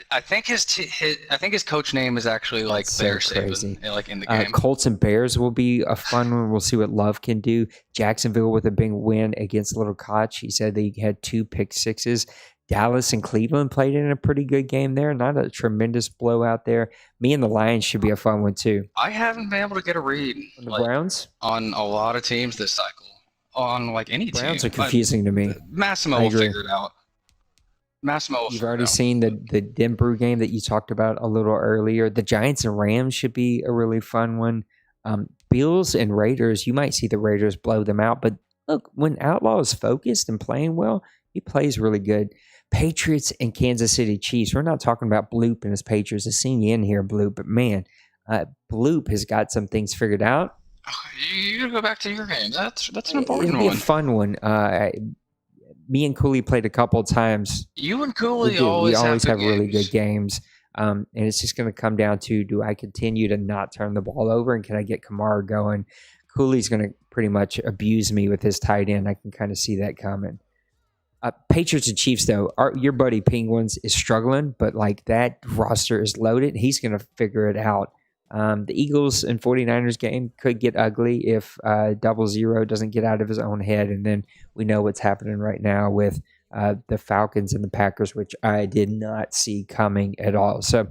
I think his coach name is actually like Bear Saban, like in the game. Colts and Bears will be a fun one. We'll see what Love can do. Jacksonville with a big win against Little Koch. He said they had 2 pick sixes. Dallas and Cleveland played in a pretty good game there. Not a tremendous blowout there. Me and the Lions should be a fun one too. I haven't been able to get a read on the Browns on a lot of teams this cycle. On like any team. Browns are confusing to me. Massimo will figure it out. You've already seen the Denver game that you talked about a little earlier. The Giants and Rams should be a really fun one. Bills and Raiders, you might see the Raiders blow them out. But look, when Outlaw is focused and playing well, he plays really good. Patriots and Kansas City Chiefs. We're not talking about Bloop and his Patriots. I've seen you in here, Bloop. But man, Bloop has got some things figured out. You gotta go back to your game. That's an important one. It'll be a fun one. Me and Cooley played a couple of times. You and Cooley we always have really good games. And it's just going to come down to, do I continue to not turn the ball over, and can I get Kamara going? Cooley's going to pretty much abuse me with his tight end. I can kind of see that coming. Patriots and Chiefs, though, your buddy Penguins is struggling, but like, that roster is loaded. He's going to figure it out. The Eagles and 49ers game could get ugly if 00 doesn't get out of his own head. And then we know what's happening right now with the Falcons and the Packers, which I did not see coming at all. So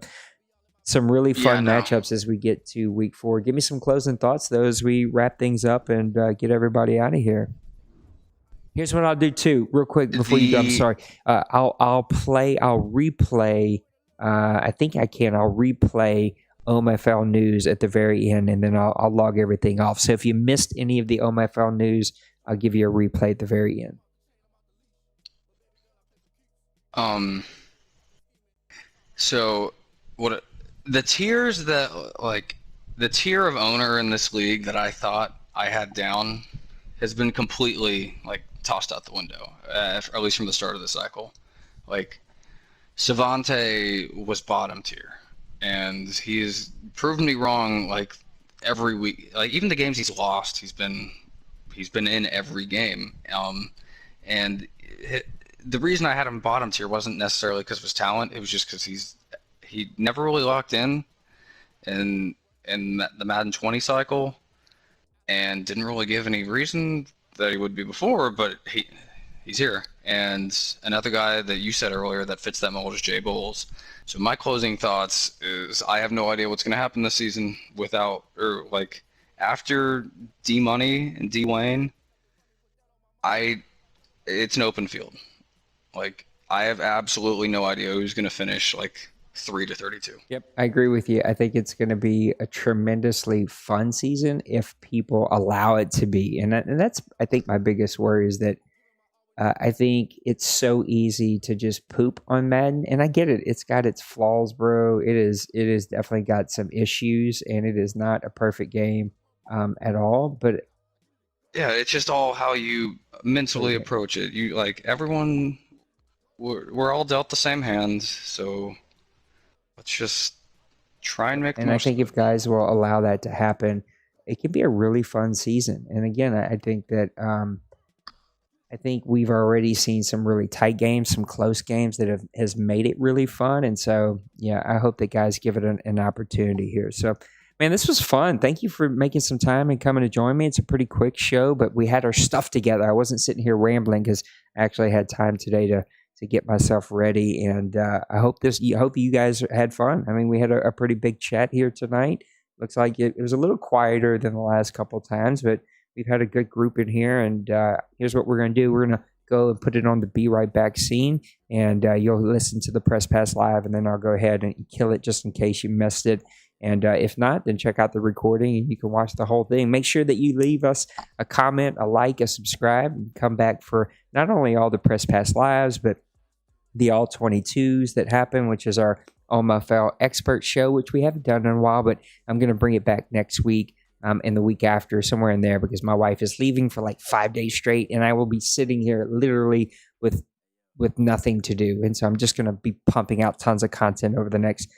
some really fun matchups as we get to Week 4. Give me some closing thoughts, though, as we wrap things up and get everybody out of here. Here's what I'll do, too, real quick before you go. I'm sorry. I'll replay. I think I can. I'll replay OMFL news at the very end, and then I'll log everything off. So if you missed any of the OMFL news, I'll give you a replay at the very end. So what the tiers that, like, the tier of owner in this league that I thought I had down has been completely, like, tossed out the window, at least from the start of the cycle. Like, Savante was bottom tier, and he's proven me wrong like every week. Like, even the games he's lost, he's been in every game. And the reason I had him bottom tier wasn't necessarily because of his talent. It was just because he never really locked in the Madden 20 cycle, and didn't really give any reason that he would be before. But he's here. And another guy that you said earlier that fits that mold is Jay Bowles. So my closing thoughts is I have no idea what's going to happen this season after D Money and D Wayne. It's an open field. Like, I have absolutely no idea who's going to finish 3-32. Yep, I agree with you. I think it's going to be a tremendously fun season if people allow it to be. And that's, I think, my biggest worry is that I think it's so easy to just poop on Madden. And I get it. It's got its flaws, bro. It is definitely got some issues, and it is not a perfect game at all. But yeah, it's just all how you mentally approach it. You everyone, we're all dealt the same hand, so let's just try and make. And I think if guys will allow that to happen, it can be a really fun season. And again, I think that I think we've already seen some really tight games, some close games that has made it really fun. And so, yeah, I hope that guys give it an opportunity here. So, man, this was fun. Thank you for making some time and coming to join me. It's a pretty quick show, but we had our stuff together. I wasn't sitting here rambling because I actually had time today to get myself ready. And I hope you guys had fun. I mean, we had a pretty big chat here tonight. Looks like it was a little quieter than the last couple of times, but we've had a good group in here. And here's what we're going to do. We're going to go and put it on the Be Right Back scene, and you'll listen to the Press Pass Live, and then I'll go ahead and kill it just in case you missed it. And if not, then check out the recording and you can watch the whole thing. Make sure that you leave us a comment, a like, a subscribe, and come back for not only all the Press Pass Lives, but the All 22s that happen, which is our OMFL expert show, which we haven't done in a while, but I'm going to bring it back next week and the week after, somewhere in there, because my wife is leaving for 5 days straight, and I will be sitting here literally with nothing to do. And so I'm just going to be pumping out tons of content over the next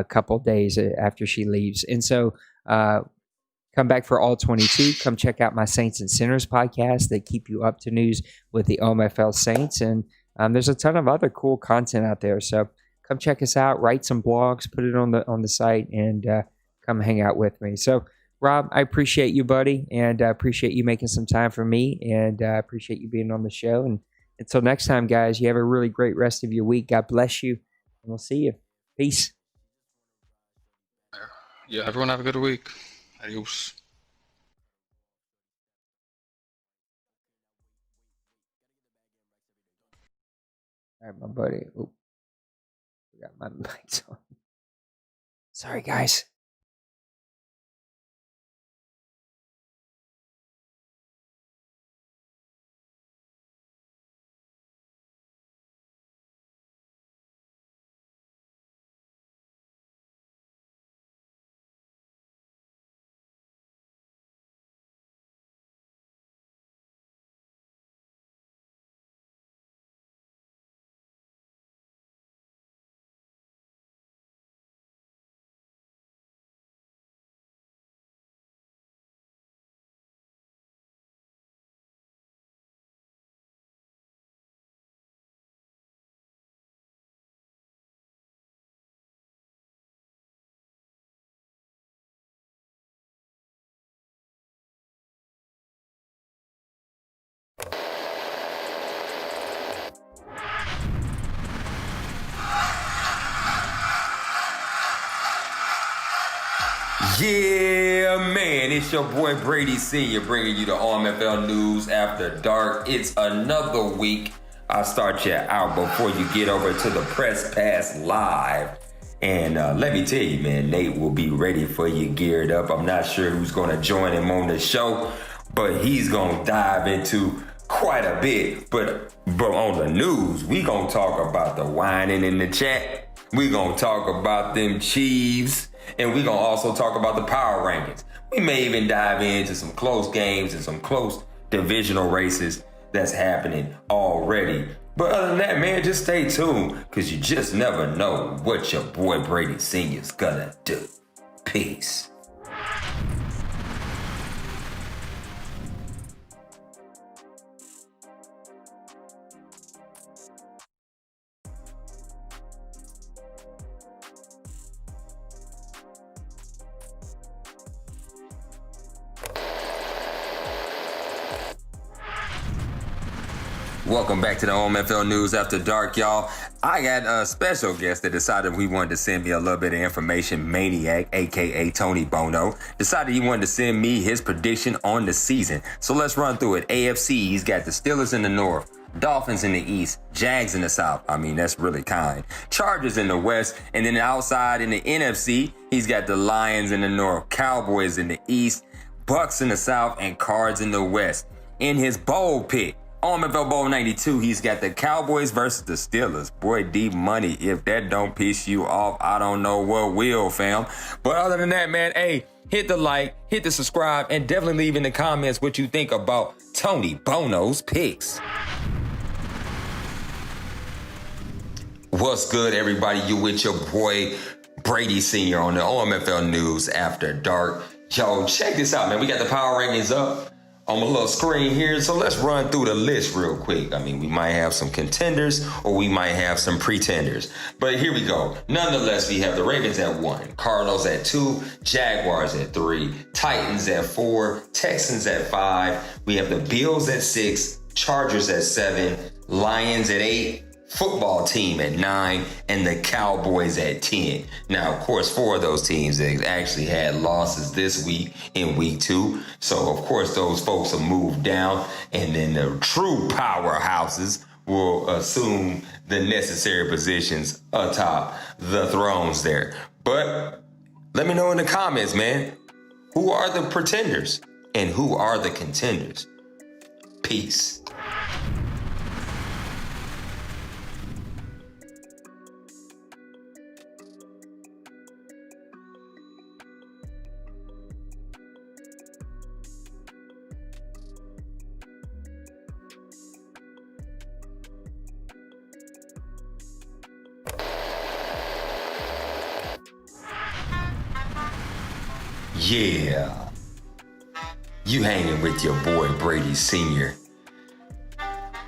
couple days after she leaves. And so come back for All 22. Come check out my Saints and Sinners podcast. They keep you up to news with the OMFL Saints. And there's a ton of other cool content out there. So come check us out, write some blogs, put it on the site, and come hang out with me. So, Rob, I appreciate you, buddy, and I appreciate you making some time for me, and I appreciate you being on the show. And until next time, guys, you have a really great rest of your week. God bless you, and we'll see you. Peace. Yeah, everyone have a good week. Adios. All right, my buddy. Oop. I got my mics on. Sorry, guys. Yeah, man, it's your boy Brady Sr. bringing you the OMFL News After Dark. It's another week. I'll start you out before you get over to the Press Pass Live. And let me tell you, man, Nate will be ready for you, geared up. I'm not sure who's going to join him on the show, but he's going to dive into quite a bit. But on the news, we going to talk about the whining in the chat. We going to talk about them Chiefs. And we're going to also talk about the power rankings. We may even dive into some close games and some close divisional races. that's happening already. But other than that, man, just stay tuned, because you just never know what your boy Brady Sr.'s gonna do. Peace. Welcome back to the OMFL News After Dark, y'all. I got a special guest that decided he wanted to send me a little bit of information. Maniac, aka Tony Bono, decided he wanted to send me his prediction on the season. So let's run through it. AFC, he's got the Steelers in the north, Dolphins in the east, Jags in the south. I mean, that's really kind. Chargers in the west, and then outside in the NFC, he's got the Lions in the north, Cowboys in the east, Bucks in the south, and Cards in the west. In his bowl pick, OMFL Bowl 92, he's got the Cowboys versus the Steelers. Boy, deep money. If that don't piss you off, I don't know what will, fam. But other than that, man, hey, hit the like, hit the subscribe, and definitely leave in the comments what you think about Tony Bono's picks. What's good, everybody? You with your boy Brady Sr. on the OMFL News After Dark. Yo, check this out, man. We got the power rankings up on my little screen here. So let's run through the list real quick. I mean, we might have some contenders or we might have some pretenders. But here we go. Nonetheless, we have the Ravens at 1, Cardinals at 2, Jaguars at 3, Titans at 4, Texans at 5. We have the Bills at 6, Chargers at 7, Lions at 8, football team at 9, and the Cowboys at 10. Now, of course, 4 of those teams, they actually had losses this week in week 2. So, of course, those folks will move down, and then the true powerhouses will assume the necessary positions atop the thrones there. But let me know in the comments, man, who are the pretenders and who are the contenders? Peace. Yeah, you hanging with your boy Brady Sr.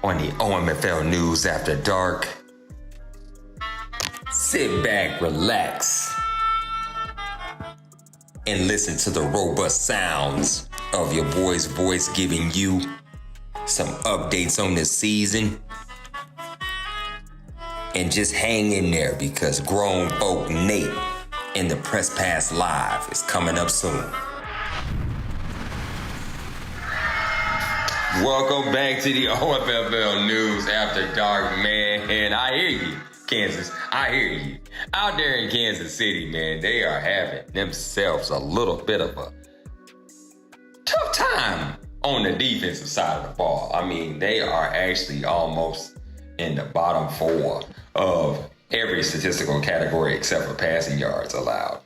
on the OMFL News After Dark. Sit back, relax, and listen to the robust sounds of your boy's voice giving you some updates on this season. And just hang in there, because Grown Folk Nate in the Press Pass Live is coming up soon. Welcome back to the OMFL News After Dark, man. And I hear you, Kansas. I hear you. Out there in Kansas City, man, they are having themselves a little bit of a tough time on the defensive side of the ball. I mean, they are actually almost in the bottom 4 of every statistical category except for passing yards allowed.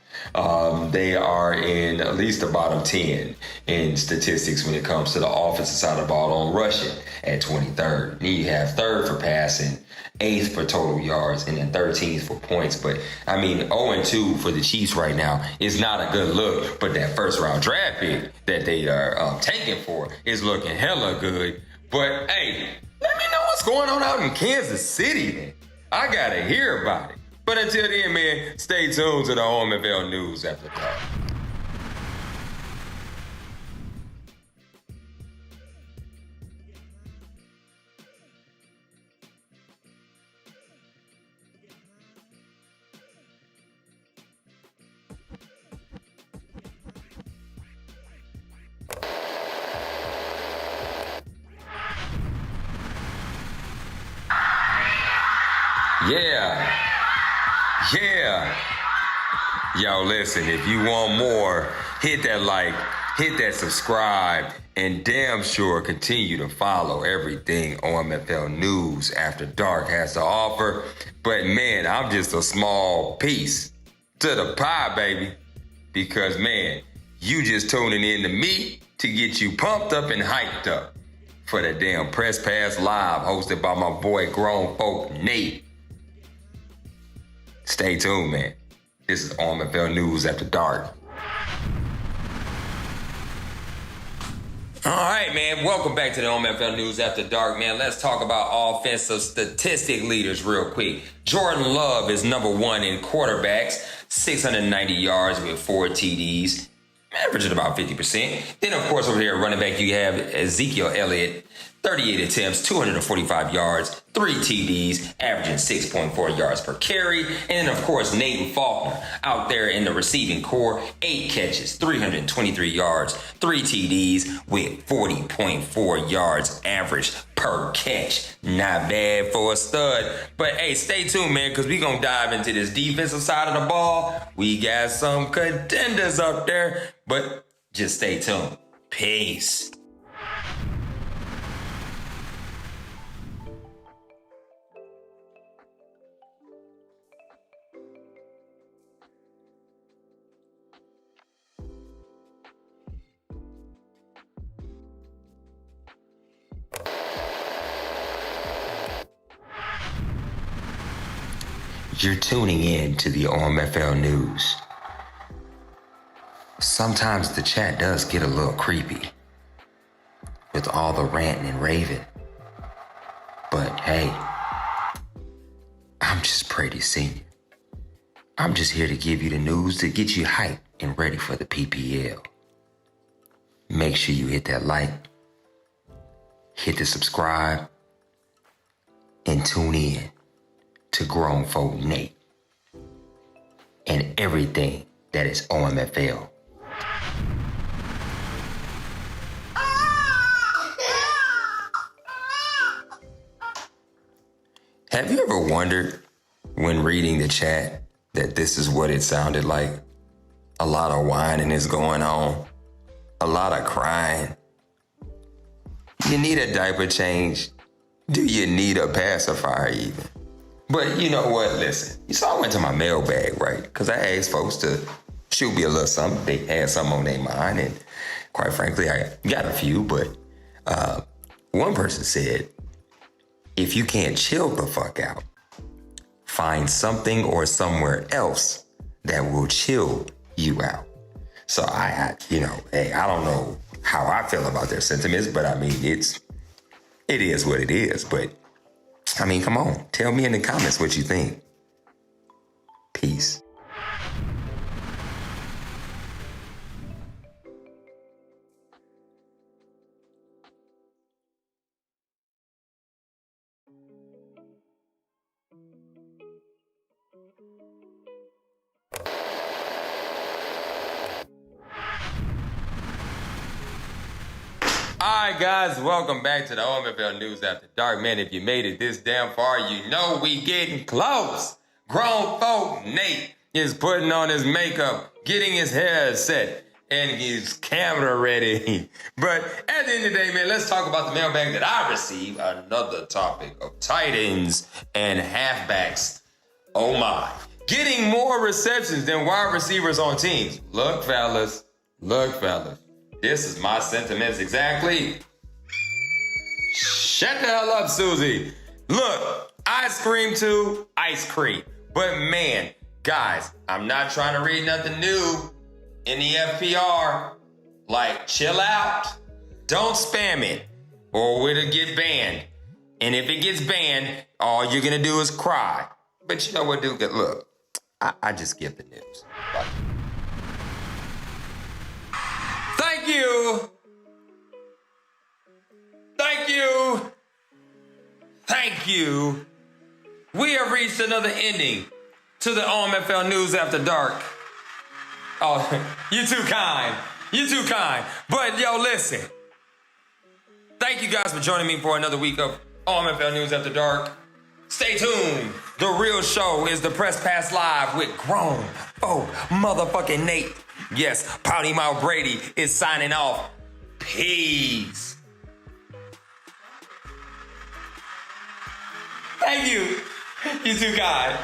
They are in at least the bottom 10 in statistics when it comes to the offensive side of the ball on rushing at 23rd. Then you have 3rd for passing, 8th for total yards, and then 13th for points. But I mean, 0-2 for the Chiefs right now is not a good look. But that first round draft pick that they are taking for is looking hella good. But hey, let me know what's going on out in Kansas City, man. I gotta hear about it. But until then, man, stay tuned to the OMFL News After Dark. Yeah. Yo, listen, if you want more, hit that like, hit that subscribe, and damn sure continue to follow everything OMFL News After Dark has to offer. But man, I'm just a small piece to the pie, baby. Because man, you just tuning in to me to get you pumped up and hyped up for the damn Press Pass Live hosted by my boy Grown Folk Nate. Stay tuned, man. This is OMFL News After Dark. All right, man. Welcome back to the OMFL News After Dark, man. Let's talk about offensive statistic leaders real quick. Jordan Love is number 1 in quarterbacks, 690 yards with 4 TDs, averaging about 50%. Then, of course, over here at running back, you have Ezekiel Elliott, 38 attempts, 245 yards, 3 TDs, averaging 6.4 yards per carry. And then, of course, Nathan Faulkner out there in the receiving core, 8 catches, 323 yards, 3 TDs with 40.4 yards average per catch. Not bad for a stud. But, hey, stay tuned, man, because we're going to dive into this defensive side of the ball. We got some contenders up there, but just stay tuned. Peace. You're tuning in to the OMFL News. Sometimes the chat does get a little creepy with all the ranting and raving. But hey, I'm just pretty senior. I'm just here to give you the news to get you hyped and ready for the PPL. Make sure you hit that like, hit the subscribe, and tune in to Grown Folk Nate and everything that is OMFL. Have you ever wondered when reading the chat that this is what it sounded like? A lot of whining is going on, a lot of crying. You need a diaper change? Do you need a pacifier even? But you know what? Listen, so I went to my mailbag, right? Because I asked folks to shoot me a little something. They had something on their mind, and quite frankly, I got a few. But one person said, if you can't chill the fuck out, find something or somewhere else that will chill you out. So I hey, I don't know how I feel about their sentiments, but I mean, it is what it is. But I mean, come on, tell me in the comments what you think. Peace. All right, guys, welcome back to the OMFL News After Dark. Man, if you made it this damn far, you know we getting close. Grown Folk Nate is putting on his makeup, getting his hair set, and his camera ready. But at the end of the day, man, let's talk about the mailbag that I received. Another topic of tight ends and halfbacks. Oh my. Getting more receptions than wide receivers on teams. Look, fellas. This is my sentiments exactly. Shut the hell up, Susie. Look, I scream too, ice cream. But man, guys, I'm not trying to read nothing new in the FPR. Like, chill out. Don't spam it or it'll get banned. And if it gets banned, all you're gonna do is cry. But you know what, dude? Look, I just give the news. Thank you. We have reached another ending to the OMFL News After Dark. Oh, you're too kind. But yo, listen. Thank you guys for joining me for another week of OMFL News After Dark. Stay tuned. The real show is the Press Pass Live with Grown Folk motherfucking Nate. Yes, Pouty Mouth Brady is signing off. Peace. Thank you. You too kind.